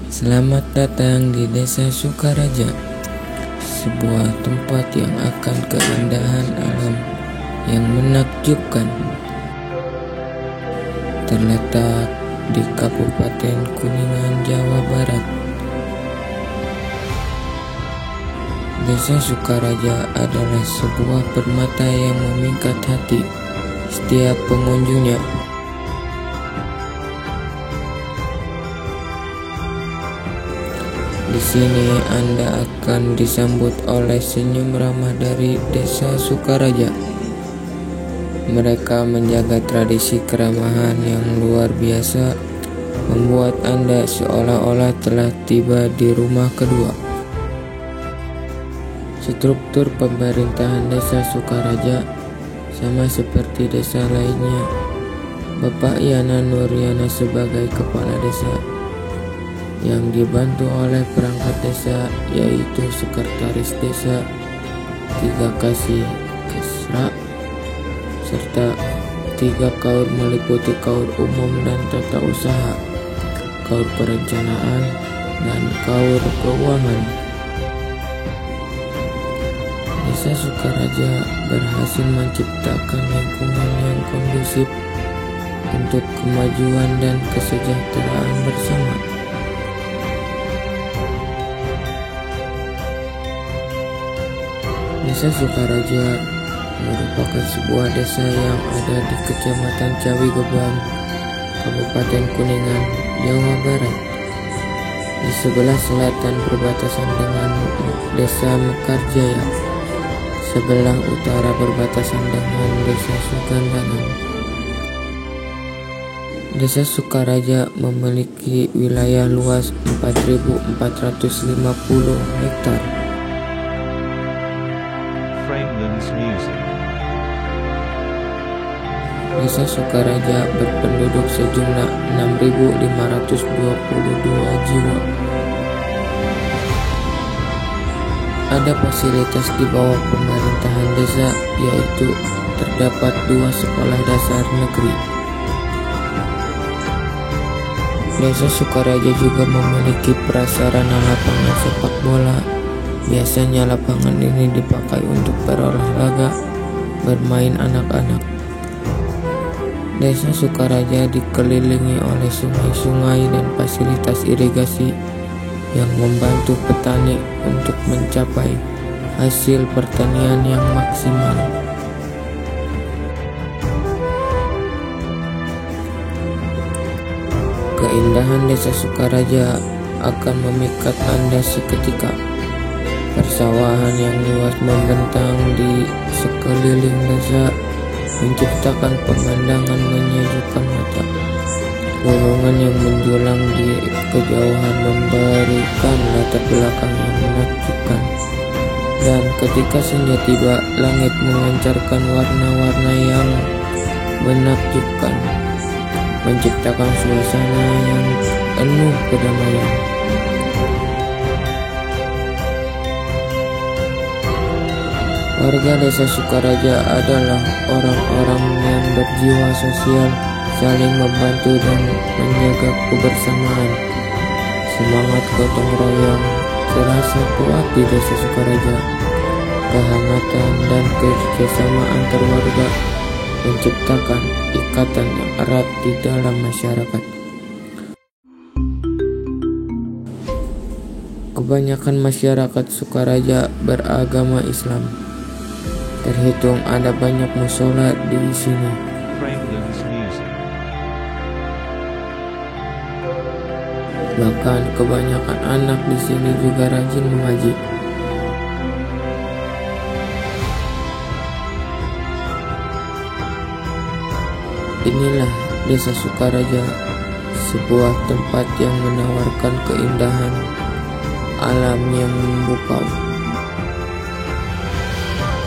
Selamat datang di Desa Sukaraja, sebuah tempat yang akan keindahan alam yang menakjubkan. Terletak di Kabupaten Kuningan, Jawa Barat. Desa Sukaraja adalah sebuah permata yang memikat hati setiap pengunjungnya. Di sini Anda akan disambut oleh senyum ramah dari Desa Sukaraja. Mereka menjaga tradisi keramahan yang luar biasa, membuat Anda seolah-olah telah tiba di rumah kedua. Struktur pemerintahan Desa Sukaraja sama seperti desa lainnya. Bapak Yana Nuryana sebagai kepala desa, yang dibantu oleh perangkat desa yaitu sekretaris desa, 3 kasih kesra, serta 3 kaur meliputi kaur umum dan tata usaha, kaur perencanaan, dan kaur keuangan. Desa Sukaraja berhasil menciptakan lingkungan yang kondusif untuk kemajuan dan kesejahteraan bersama. Desa Sukaraja merupakan sebuah desa yang ada di Kecamatan Cawigebang, Kabupaten Kuningan, Jawa Barat. Di sebelah selatan berbatasan dengan Desa Mekarjaya, sebelah utara berbatasan dengan Desa Sukandangan. Desa Sukaraja memiliki wilayah luas 4.450 hektar. Desa Sukaraja berpenduduk sejumlah 6.522 jiwa. Ada fasilitas di bawah pemerintahan desa, yaitu terdapat 2 sekolah dasar negeri. Desa Sukaraja juga memiliki prasarana lapangan sepak bola. Biasanya lapangan ini dipakai untuk berolahraga, bermain anak-anak. Desa Sukaraja dikelilingi oleh sungai-sungai dan fasilitas irigasi yang membantu petani untuk mencapai hasil pertanian yang maksimal. Keindahan Desa Sukaraja akan memikat Anda seketika. Persawahan yang luas membentang di sekeliling desa menciptakan pemandangan menyejukkan mata. Gunungan yang menjulang di kejauhan memberikan latar belakang yang menakjubkan. Dan ketika senja tiba, langit memancarkan warna-warna yang menakjubkan, menciptakan suasana yang penuh kedamaian. Warga Desa Sukaraja adalah orang-orang yang berjiwa sosial, saling membantu dan menjaga kebersamaan. Semangat gotong royong terasa kuat di Desa Sukaraja. Kehangatan dan kerjasama antar warga menciptakan ikatan yang erat di dalam masyarakat. Kebanyakan masyarakat Sukaraja beragama Islam. Terhitung ada banyak mushola di sini. Bahkan kebanyakan anak di sini juga rajin mengaji. Inilah Desa Sukaraja, sebuah tempat yang menawarkan keindahan alam yang memukau.